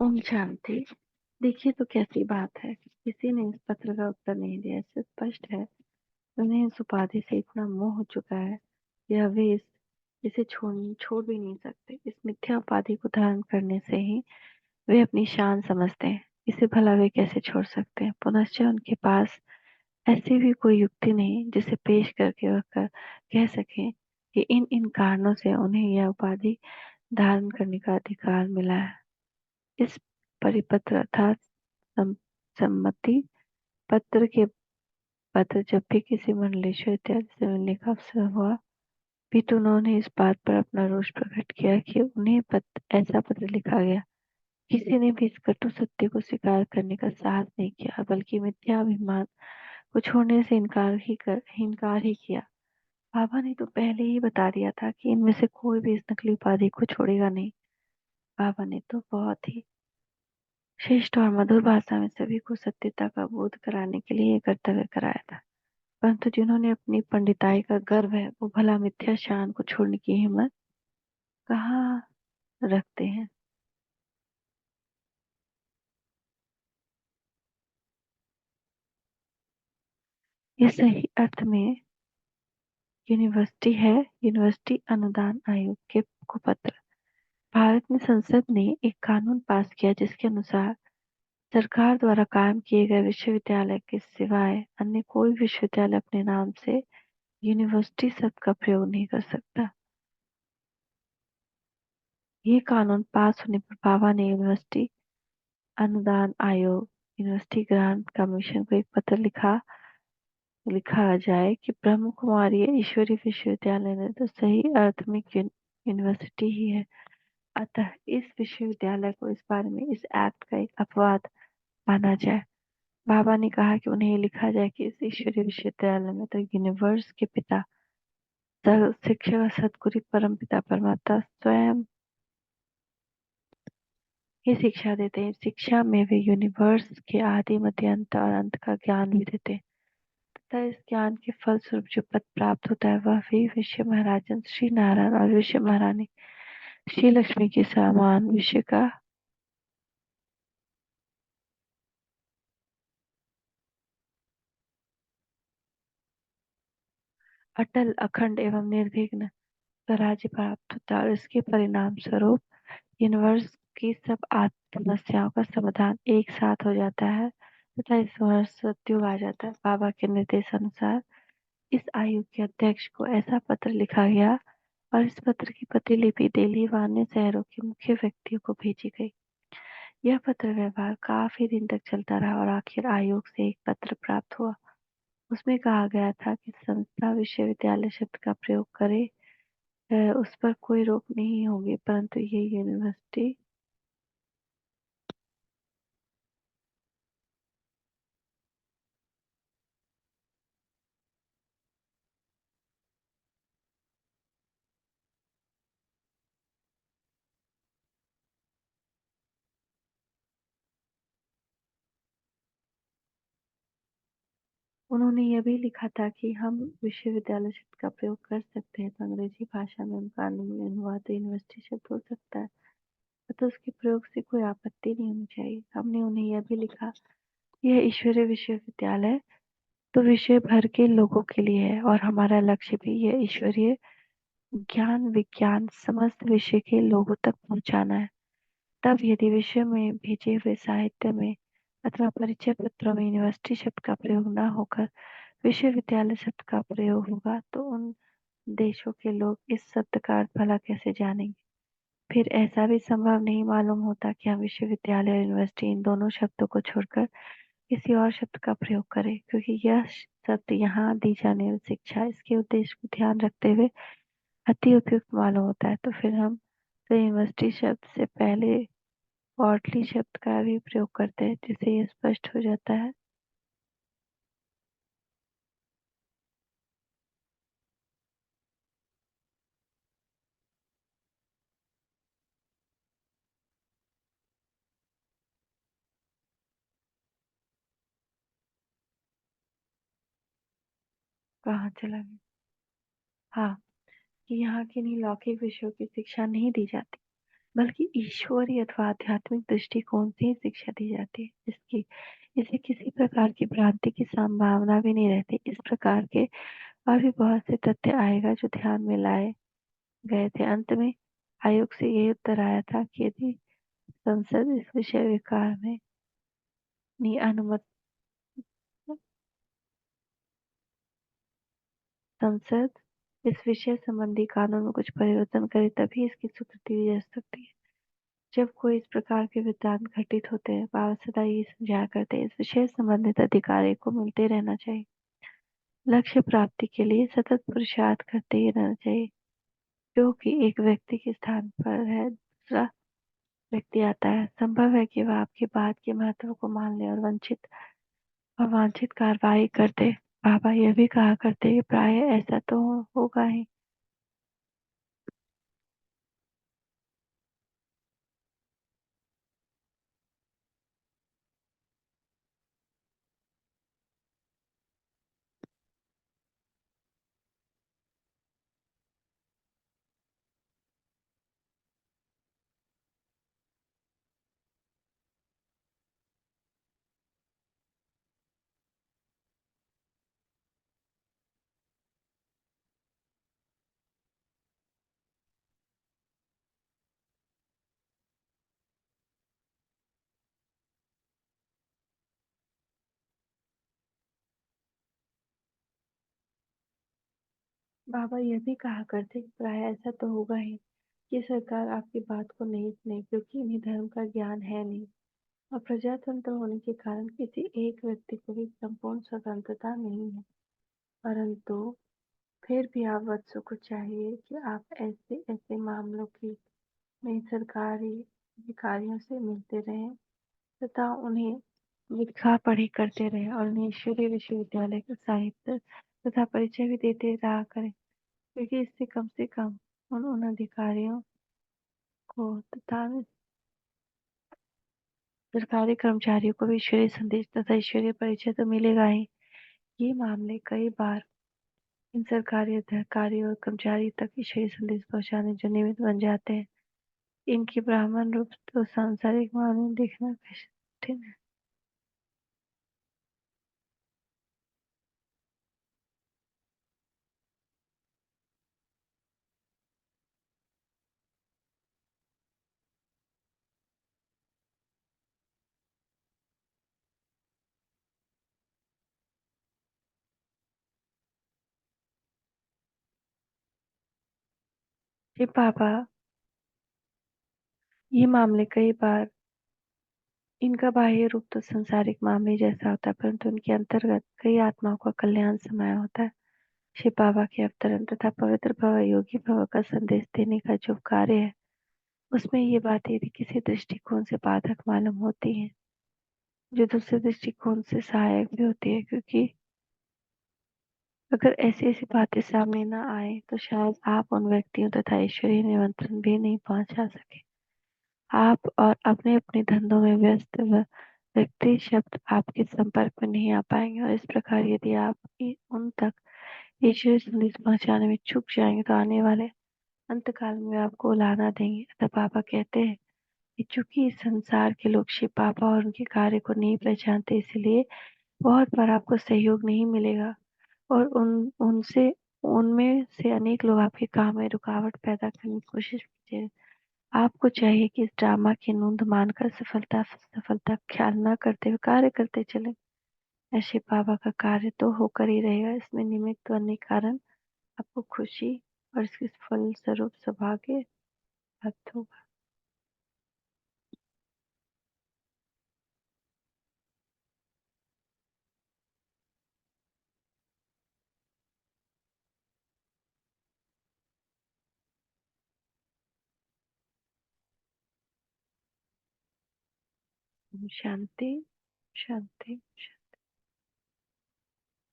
ओम शांति। देखिए तो कैसी बात है, किसी ने इस पत्र का उत्तर नहीं दिया। इससे स्पष्ट है उन्हें इस उपाधि से इतना मोह हो चुका है। यह वे इसे छोड़ भी नहीं सकते। इस मिथ्या उपाधि को धारण करने से ही वे अपनी शान समझते हैं। इसे भला वे कैसे छोड़ सकते हैं? पुनश्च उनके पास ऐसी भी कोई युक्ति नहीं जिसे पेश करके वह कह सके कि इन इन कारणों से उन्हें यह उपाधि धारण करने का अधिकार मिला है। इस परिपत्र अर्थात सम्मति पत्र के पत्र जब भी किसी मंडलेश्वर इत्यादि से मिलने का अवसर हुआ भी तो उन्होंने इस बात पर अपना रोष प्रकट किया कि उन्हें ऐसा पत्र लिखा गया। किसी ने भी इस कटु सत्य को स्वीकार करने का साहस नहीं किया, बल्कि मिथ्या अभिमान को छोड़ने से इनकार ही किया। बाबा ने तो पहले ही बता दिया था कि इनमें से कोई भी इस नकली उपाधि को छोड़ेगा नहीं। बाबा ने तो बहुत ही श्रेष्ठ और मधुर भाषा में सभी को सत्यता का बोध कराने के लिए ये कर्तव्य कराया था। परंतु जिन्होंने अपनी पंडिताई का गर्व है, वो भला मिथ्या शान को छोड़ने की हिम्मत कहाँ रखते हैं। ये सही अर्थ में यूनिवर्सिटी है। यूनिवर्सिटी अनुदान आयोग के कुपत्र। भारत में संसद ने एक कानून पास किया जिसके अनुसार सरकार द्वारा कायम किए गए विश्वविद्यालय के सिवाय अन्य कोई विश्वविद्यालय अपने नाम से यूनिवर्सिटी शब्द का प्रयोग नहीं कर सकता। ये कानून पास होने पर बाबा ने यूनिवर्सिटी अनुदान आयोग यूनिवर्सिटी ग्रांट कमीशन को एक पत्र लिखा जाए कि ब्रह्म कुमारी ईश्वरीय विश्वविद्यालय ने तो सही अर्थ में यूनिवर्सिटी ही है। अतः इस विश्वविद्यालय को इस बारे में इस एक्ट का एक अपवाद माना जाए। बाबा ने कहा कि उन्हें ये लिखा जाए कि इस ईश्वरीय विश्वविद्यालय में तो यूनिवर्स के पिता शिक्षक और सदगुरु परम पिता परमात्मा स्वयं ही शिक्षा देते हैं। शिक्षा में वे यूनिवर्स के आदि मध्य अंत और अंत का ज्ञान भी देते हैं तथा इस ज्ञान के फलस्वरूप जो पद प्राप्त होता है वह भी विश्व महाराजन श्री नारायण और विश्व महारानी श्री लक्ष्मी के समान विश्व का अटल अखंड एवं निर्विघ्न स्वराज्य प्राप्त होता है और इसके परिणाम स्वरूप यूनिवर्स की सब समस्याओं का समाधान एक साथ हो जाता है तथा इस वर्ष सत्युग आ जाता है। बाबा के निर्देशानुसार इस आयोग के अध्यक्ष को ऐसा पत्र लिखा गया और इस पत्र की प्रतिलिपि दिल्ली व अन्य शहरों के मुख्य व्यक्तियों को भेजी गई। यह पत्र व्यवहार काफी दिन तक चलता रहा और आखिर आयोग से एक पत्र प्राप्त हुआ। उसमें कहा गया था कि संस्था विश्वविद्यालय शब्द का प्रयोग करे, उस पर कोई रोक नहीं होगी, परंतु ये यूनिवर्सिटी उन्होंने यह भी लिखा था कि हम विश्वविद्यालय शब्द का प्रयोग कर सकते हैं तो अंग्रेजी भाषा में उनका अनुवाद यूनिवर्सिटी शब्द हो सकता है, अतः उसके प्रयोग से कोई आपत्ति नहीं होनी चाहिए। हमने उन्हें यह भी लिखा, यह ईश्वरीय विश्वविद्यालय तो विश्व भर के लोगों के लिए है और हमारा लक्ष्य भी यह ईश्वरीय ज्ञान विज्ञान समस्त विषय के लोगों तक पहुंचाना है। तब यदि विश्व में भेजे हुए साहित्य में अथवा परिचय पत्रों में यूनिवर्सिटी शब्द का प्रयोग न होकर विश्वविद्यालय शब्द का प्रयोग होगा तो उन देशों के लोग इस शब्द का अर्थ भला कैसे जानेंगे? फिर ऐसा भी संभव नहीं मालूम होता कि हम विश्वविद्यालय और यूनिवर्सिटी इन दोनों शब्दों को छोड़कर किसी और शब्द का प्रयोग करें, क्योंकि यह शब्द यहाँ दी जाने वाली शिक्षा इसके उद्देश्य को ध्यान रखते हुए अति उपयुक्त मालूम होता है। तो फिर हम तो यूनिवर्सिटी शब्द से पहले पॉटली शब्द का भी प्रयोग करते हैं, जिससे ये स्पष्ट हो जाता है। कहाँ चला गया? हाँ, कि यहाँ की नहीं लौकिक विषयों की शिक्षा नहीं दी जाती। बल्कि ईश्वरीय अथवा आध्यात्मिक दृष्टिकोण से ही शिक्षा दी जाती है। इसकी इसे किसी प्रकार की भ्रांति की संभावना भी नहीं रहती। इस प्रकार के और भी बहुत से तथ्य आएगा जो ध्यान में लाए गए थे। अंत में आयोग से यही उत्तर आया था कि यदि संसद इस विषय विकार में अनुमत संसद इस विषय संबंधी कानून में कुछ परिवर्तन करे तभी इसकी स्वीकृति दी जा सकती है। जब कोई इस प्रकार के विधान घटित होते हैं, बाबा सदा ये समझाया करते हैं, इस विषय संबंधित अधिकारी को मिलते रहना चाहिए। लक्ष्य प्राप्ति के लिए सतत पुरुषार्थ करते ही रहना चाहिए, क्योंकि एक व्यक्ति के स्थान पर है दूसरा व्यक्ति आता है। संभव है कि वह आपकी बात के महत्व को मान ले और अवांछित कार्रवाई कर दे। बाबा यह भी कहा करते कि प्राय ऐसा तो होगा ही। बाबा यह भी कहा करते कि प्राय ऐसा तो होगा ही कि सरकार आपकी बात को नहीं सुने, क्योंकि इन्हें धर्म का ज्ञान है नहीं और प्रजातंत्र होने के कारण किसी एक व्यक्ति को भी संपूर्ण स्वतंत्रता नहीं है। परंतु फिर भी आप वत्सों को चाहिए कि आप ऐसे ऐसे मामलों की में सरकारी अधिकारियों से मिलते रहें तथा उन्हें लिखा पढ़ी करते रहें और उन्हें ईश्वरीय विश्वविद्यालय का साहित्य तथा परिचय भी देते रहा करें, क्योंकि इससे कम से कम उन अधिकारियों को तथा सरकारी कर्मचारियों को भी ईश्वरीय संदेश तथा ईश्वरीय परिचय तो मिलेगा ही। ये मामले कई बार इन सरकारी अधिकारी और कर्मचारी तक ईश्वरीय संदेश पहुंचाने जो निमित्त बन जाते हैं। इनकी ब्राह्मण रूप तो सांसारिक मानव देखना कठिन है। ये पापा ये मामले कई बार इनका बाह्य रूप तो संसारिक मामले जैसा होता है, परंतु इनके अंतर्गत कई आत्माओं का कल्याण समाया होता है। शिव बाबा के अवतरण तथा पवित्र भव योगी भव का संदेश देने का जो कार्य है, उसमें ये बातें यदि किसी दृष्टिकोण से बाधक मालूम होती हैं, जो दूसरे दृष्टिकोण से सहायक भी होती है, क्योंकि अगर ऐसी ऐसी बातें सामने न आए तो शायद आप उन व्यक्तियों तथा ईश्वरीय निमंत्रण भी नहीं पहुंचा सके। आप और अपने अपने धंधों में व्यस्त व्यक्ति शब्द आपके संपर्क में नहीं आ पाएंगे, और इस प्रकार यदि आप उन तक ईश्वरीय संदेश पहुंचाने में चूक जाएंगे तो आने वाले अंत काल में आपको लाना देंगे। अतः पापा कहते हैं कि चूंकि इस संसार के लोग शिव पापा और उनके कार्य को नहीं पहचानते, इसलिए बहुत बार आपको सहयोग नहीं मिलेगा और उनसे उनमें से अनेक लोग आपके काम में रुकावट पैदा करने की कोशिश कीजिए। आपको चाहिए कि इस ड्रामा की नूंद मानकर सफलता सफलता ख्याल न करते हुए कार्य करते चले। ऐसे बाबा का कार्य तो होकर ही रहेगा, इसमें निमित्त बनने के कारण आपको खुशी और इसके फल स्वरूप सौभाग्य प्राप्त होगा। शांति शांति।